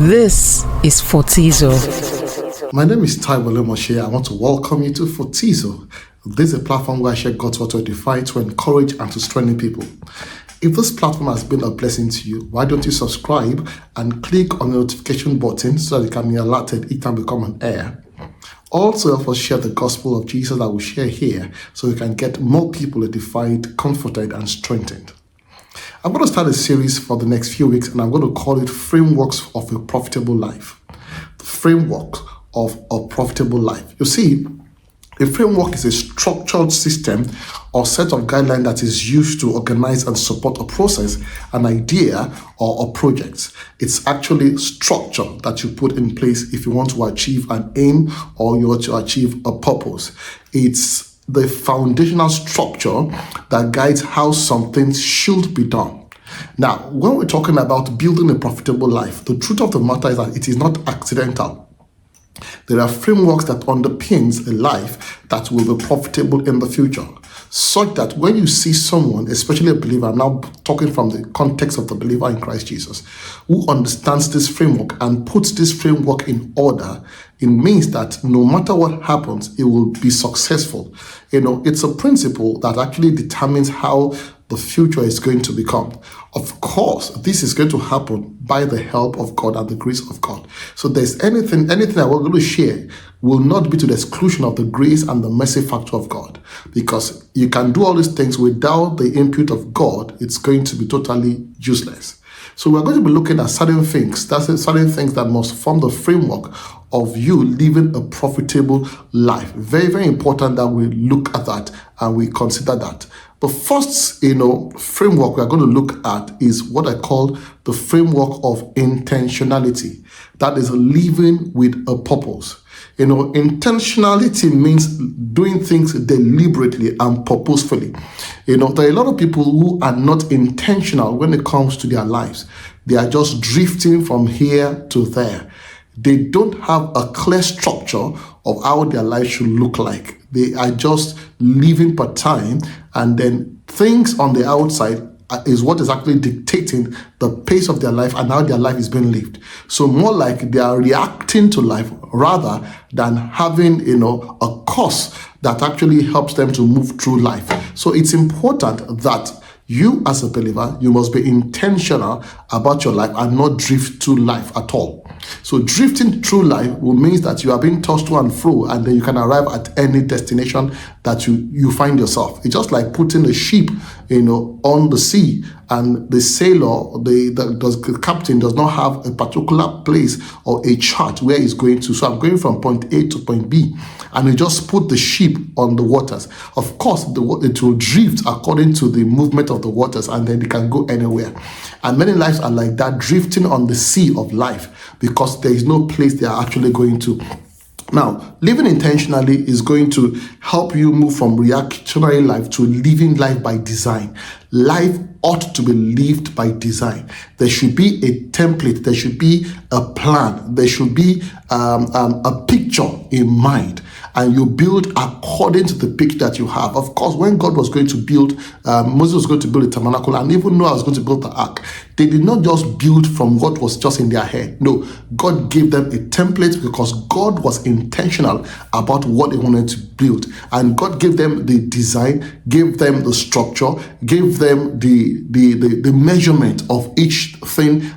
This is Photizo. My name is Taiwo Lemoshe. I want to welcome you to Photizo. This is a platform where I share God's word to edify, to encourage, and to strengthen people. If this platform has been a blessing to you, why don't you subscribe and click on the notification button so that you can be alerted each time we come on air. Also, help us share the gospel of Jesus that we share here so we can get more people edified, comforted, and strengthened. I'm going to start a series for the next few weeks, and I'm going to call it Frameworks of a Profitable Life. The framework of a profitable life. You see, a framework is a structured system or set of guidelines that is used to organize and support a process, an idea, or a project. It's actually structure that you put in place if you want to achieve an aim or you want to achieve a purpose. It's the foundational structure that guides how some things should be done. Now, when we're talking about building a profitable life, the truth of the matter is that it is not accidental. There are frameworks that underpins a life that will be profitable in the future, such that when you see someone, especially a believer, I'm now talking from the context of the believer in Christ Jesus, who understands this framework and puts this framework in order, it means that no matter what happens, it will be successful. It's a principle that actually determines how the future is going to become. Of course, this is going to happen by the help of God and the grace of God. So there's anything that we're going to share will not be to the exclusion of the grace and the mercy factor of God, because you can do all these things without the input of God. It's going to be totally useless. So we're going to be looking at certain things that must form the framework of you living a profitable life. Very, very important that we look at that and we consider that. The first, framework we are going to look at is what I call the framework of intentionality. That is living with a purpose. Intentionality means doing things deliberately and purposefully. There are a lot of people who are not intentional when it comes to their lives. They are just drifting from here to there. They don't have a clear structure of how their life should look like. They are just living per time, and then things on the outside is what is actually dictating the pace of their life and how their life is being lived. So more like they are reacting to life rather than having, a course that actually helps them to move through life. So it's important that you as a believer, you must be intentional about your life and not drift through life at all. So drifting through life will mean that you are being tossed to and fro, and then you can arrive at any destination that you find yourself. It's just like putting a ship, on the sea, and the sailor, the captain does not have a particular place or a chart where he's going to. So I'm going from point A to point B, and you just put the ship on the waters. Of course, it will drift according to the movement of the waters, and then it can go anywhere. And many lives are like that, drifting on the sea of life, because there is no place they are actually going to. Now, living intentionally is going to help you move from reactionary life to living life by design. Life ought to be lived by design. There should be a template. There should be a plan. There should be a picture in mind, and you build according to the picture that you have. Of course, when God was going to build, Moses was going to build a tabernacle, and even Noah was going to build the ark, they did not just build from what was just in their head. No, God gave them a template because God was intentional about what they wanted to build. And God gave them the design, gave them the structure, gave them the measurement of each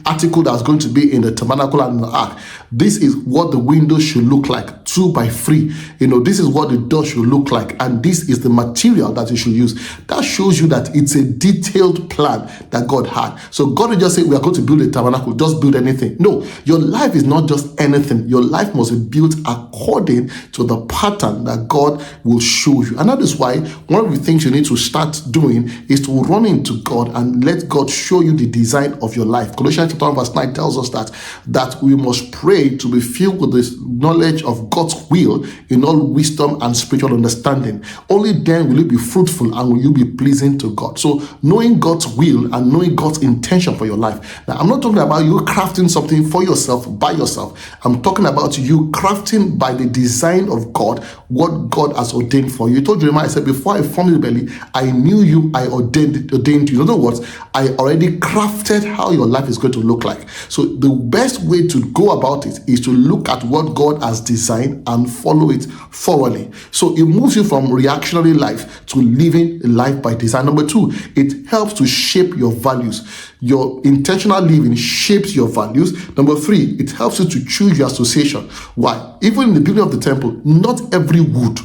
article that's going to be in the tabernacle and the ark. This is what the windows should look like, 2 by 3. This is what the door should look like, and this is the material that you should use. That shows you that it's a detailed plan that God had. So God will just say, we are going to build a tabernacle, just build anything. No, your life is not just anything. Your life must be built according to the pattern that God will show you. And that is why one of the things you need to start doing is to run into God and let God show you the design of your life. Colossians chapter 1 verse 9 tells us that we must pray to be filled with this knowledge of God's will in all wisdom and spiritual understanding. Only then will you be fruitful and will you be pleasing to God. So knowing God's will and knowing God's intention for your life. Now, I'm not talking about you crafting something for yourself, by yourself. I'm talking about you crafting by the design of God what God has ordained for you. He told Jeremiah, I said, before I formed you in the belly, I knew you, I ordained ordained you. In other words, I already crafted how your life is going to look like. So the best way to go about it is to look at what God has designed and follow it thoroughly. So it moves you from reactionary life to living a life by design. Number two, it helps to shape your values. Your intentional living shapes your values. Number three, it helps you to choose your association. Why? Even in the building of the temple, not every wood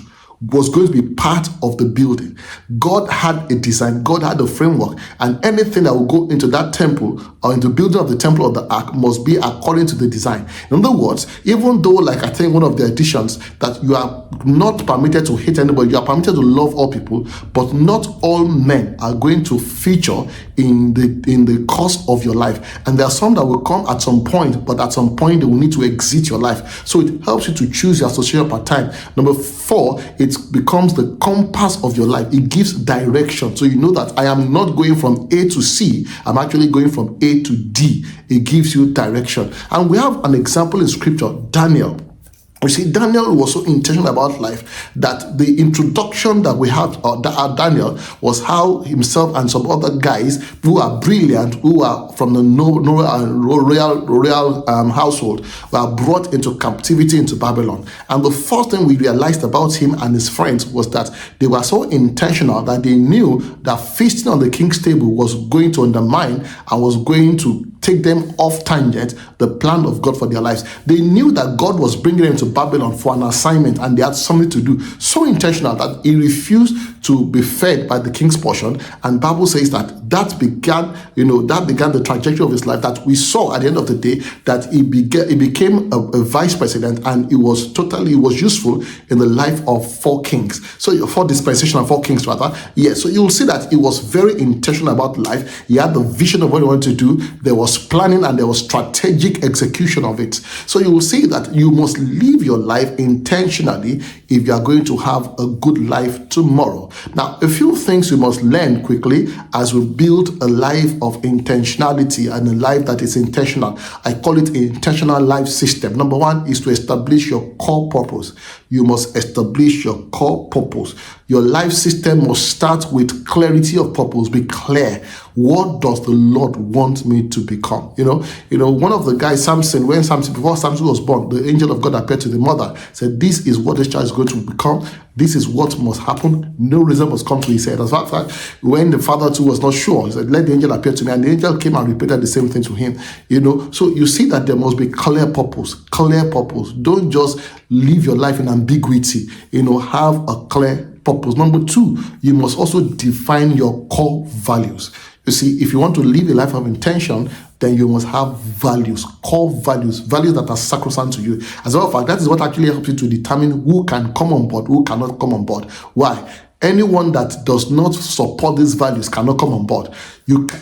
was going to be part of the building. God had a design, God had a framework, and anything that will go into that temple or into the building of the temple of the ark must be according to the design. In other words, even though, like I think one of the editions, that you are not permitted to hate anybody, you are permitted to love all people, but not all men are going to feature in the course of your life. And there are some that will come at some point, but at some point they will need to exit your life. So it helps you to choose your association per time. Number four, it becomes the compass of your life. It gives direction. So you know that I am not going from A to C, I'm actually going from A to D. It gives you direction. And we have an example in scripture, Daniel. You see, Daniel was so intentional about life that the introduction that we have Daniel was how himself and some other guys who are brilliant, who are from the royal household, were brought into captivity into Babylon. And the first thing we realized about him and his friends was that they were so intentional that they knew that feasting on the king's table was going to undermine and was going to take them off tangent the plan of God for their lives. They knew that God was bringing them to Babylon for an assignment and they had something to do. So intentional that he refused to be fed by the king's portion. And Bible says that began the trajectory of his life, that we saw at the end of the day that he became a vice president, and it was useful in the life of four kings. So four dispensation and four kings rather. Yes, so you'll see that he was very intentional about life. He had the vision of what he wanted to do. There was planning and there was strategic execution of it. So you will see that you must live your life intentionally if you are going to have a good life tomorrow. Now, a few things you must learn quickly as we build a life of intentionality and a life that is intentional. I call it intentional life system. Number one is to establish your core purpose. You must establish your core purpose. Your life system must start with clarity of purpose. Be clear. What does the Lord want me to become? You know, one of the guys, Samson, before Samson was born, the angel of God appeared to the mother, said, this is what this child is going to become. This is what must happen. No reason must come to his head. As a matter of fact, when the father too was not sure, he said, let the angel appear to me. And the angel came and repeated the same thing to him. So you see that there must be clear purpose. Clear purpose. Don't just live your life in ambiguity. Have a clear purpose. Number two, you must also define your core values. You see, if you want to live a life of intention, then you must have values, core values that are sacrosanct to you. As a matter of fact, that is what actually helps you to determine who can come on board, who cannot come on board. Why? Anyone that does not support these values cannot come on board.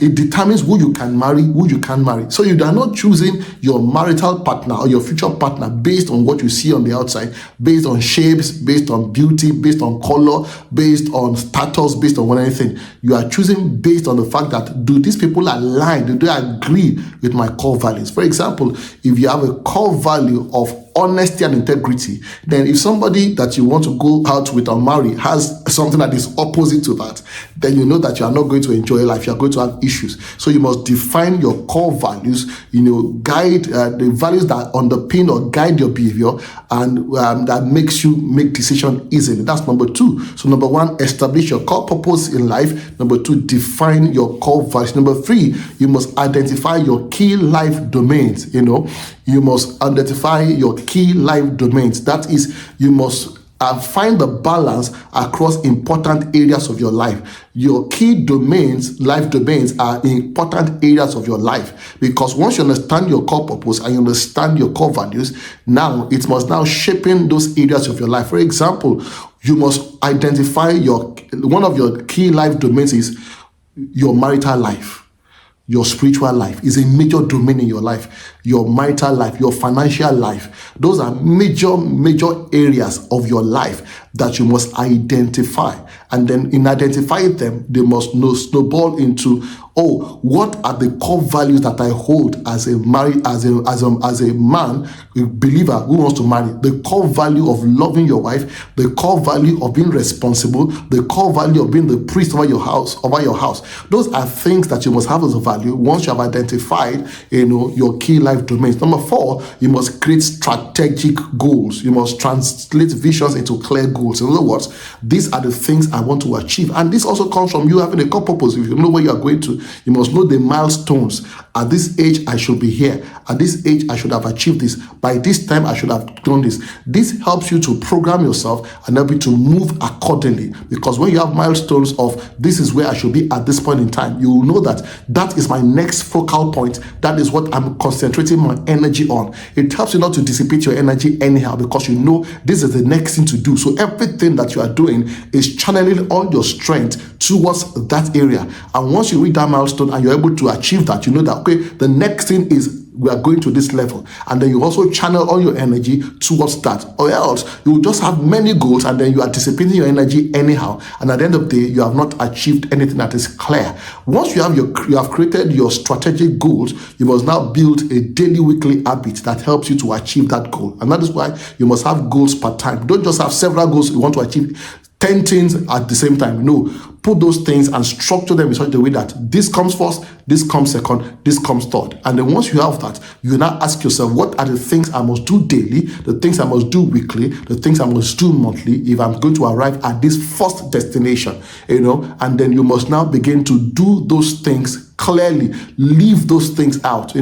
It determines who you can marry, who you can't marry. So you are not choosing your marital partner or your future partner based on what you see on the outside, based on shapes, based on beauty, based on color, based on status, based on anything. You are choosing based on the fact that, do these people align? Do they agree with my core values? For example, if you have a core value of honesty and integrity, then if somebody that you want to go out with or marry has something that is opposite to that, then you know that you are not going to enjoy life. You are going to have issues. So you must define your core values, guide the values that underpin or guide your behavior, and that makes you make decisions easily. That's number two. So number one, establish your core purpose in life. Number two, define your core values. Number three, you must identify your key life domains. You must identify your key life domains. That is, you must find the balance across important areas of your life. Your key domains, life domains, are important areas of your life, because once you understand your core purpose and you understand your core values, now it must now shaping those areas of your life. For example, you must identify one of your key life domains is your marital life. Your spiritual life is a major domain in your life. Your marital life, your financial life. Those are major areas of your life that you must identify And then in identifying them, they must know snowball into, oh, what are the core values that I hold as a man, a believer who wants to marry? The core value of loving your wife, the core value of being responsible, the core value of being the priest over your house. Those are things that you must have as a value once you have identified, your key life domains. Number 4, you must create strategic goals. You must translate visions into clear goals. In other words, these are the things I want to achieve. And this also comes from you having a core purpose. If you know where you are going to, you must know the milestones. At this age, I should be here. At this age, I should have achieved this. By this time, I should have done this. This helps you to program yourself and help you to move accordingly. Because when you have milestones of this is where I should be at this point in time, you will know that that is my next focal point. That is what I'm concentrating my energy on. It helps you not to dissipate your energy anyhow, because you know this is the next thing to do. So everything that you are doing is channeling all your strength towards that area. And once you reach that milestone and you're able to achieve that, you know that, okay, the next thing is we are going to this level. And then you also channel all your energy towards that. Or else you will just have many goals and then you are dissipating your energy anyhow. And at the end of the day, you have not achieved anything that is clear. Once you have created your strategic goals, you must now build a daily, weekly habit that helps you to achieve that goal. And that is why you must have goals per time. Don't just have several goals you want to achieve 10 things at the same time. No, put those things and structure them in such a way that this comes first, this comes second, this comes third. And then once you have that, you now ask yourself, what are the things I must do daily, the things I must do weekly, the things I must do monthly if I'm going to arrive at this first destination, and then you must now begin to do those things clearly, leave those things out,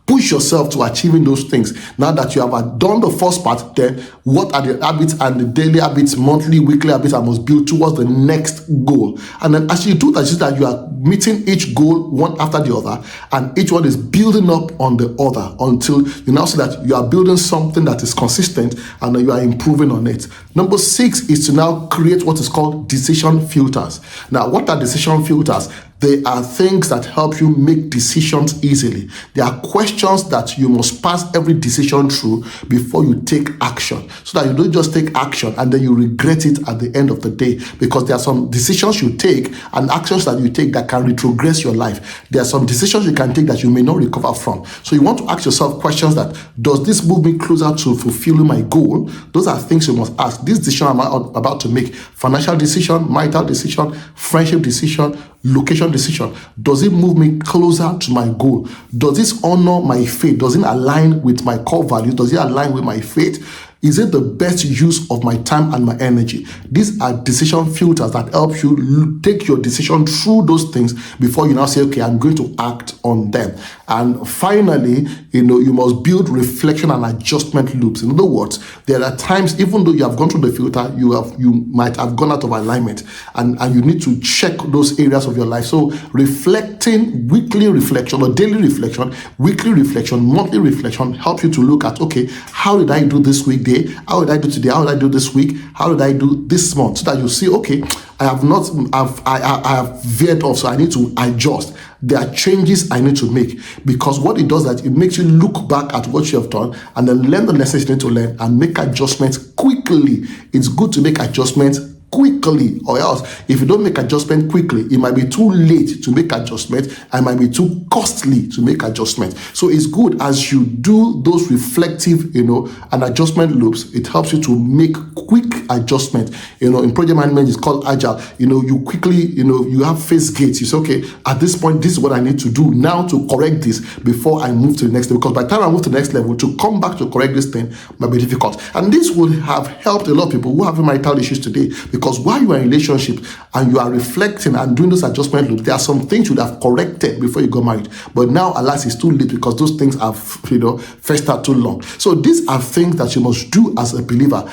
push yourself to achieving those things. Now that you have done the first part, then what are the habits and the daily habits, monthly, weekly habits I must build towards the next goal? And then as you do that, you are meeting each goal one after the other, and each one is building up on the other until you now see that you are building something that is consistent and then you are improving on it. Number 6 is to now create what is called decision filters. Now, what are decision filters? They are things that help you make decisions easily. They are questions that you must pass every decision through before you take action, so that you don't just take action and then you regret it at the end of the day. Because there are some decisions you take and actions that you take that can retrogress your life. There are some decisions you can take that you may not recover from. So you want to ask yourself questions that, does this move me closer to fulfilling my goal? Those are things you must ask. This decision I'm about to make, financial decision, marital decision, friendship decision, location decision, does it move me closer to my goal? Does this honor my faith? Does it align with my core values? Does it align with my faith? Is it the best use of my time and my energy? These are decision filters that help you take your decision through those things before you now say, okay, I'm going to act on them. And finally, you must build reflection and adjustment loops. In other words, there are times, even though you have gone through the filter, you might have gone out of alignment, and you need to check those areas of your life. So reflecting, weekly reflection or daily reflection, weekly reflection, monthly reflection helps you to look at, okay, how did I do this week? How did I do today? How did I do this week? How did I do this month? So that you see, okay, I have veered off, so I need to adjust. There are changes I need to make, because what it does is that it makes you look back at what you have done and then learn the lessons you need to learn and make adjustments quickly. It's good to make adjustments quickly, or else if you don't make adjustment quickly, it might be too late to make adjustment and might be too costly to make adjustment. So it's good as you do those reflective and adjustment loops. It helps you to make quick adjustment. In project management, it's called agile. You quickly, you have phase gates. You say, okay, at this point, this is what I need to do now to correct this before I move to the next level. Because by the time I move to the next level, to come back to correct this thing might be difficult. And this would have helped a lot of people who have marital issues today. Because while you are in a relationship and you are reflecting and doing those adjustment loops, there are some things you would have corrected before you got married. But now, alas, it's too late because those things have, festered too long. So these are things that you must do as a believer.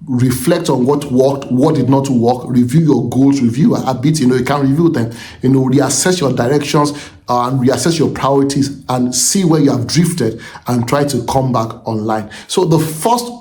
Reflect on what worked, what did not work, review your goals, review your habits. You can review them. Reassess your directions and reassess your priorities and see where you have drifted and try to come back online. So the first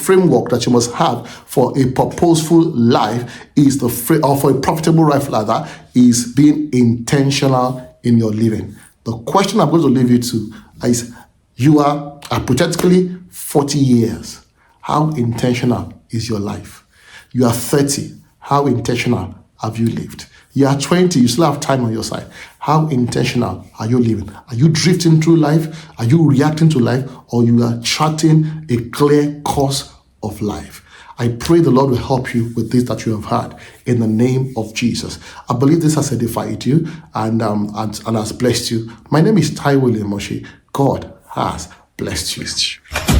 framework that you must have for a purposeful life is or for a profitable life rather, is being intentional in your living. The question I'm going to leave you to is, you are hypothetically 40 years. How intentional is your life? You are 30. How intentional have you lived? You are 20. You still have time on your side. How intentional are you living? Are you drifting through life? Are you reacting to life? Or you are charting a clear course of life? I pray the Lord will help you with this that you have heard in the name of Jesus. I believe this has edified you and has blessed you. My name is Taiwo Lemoshe. God has blessed you.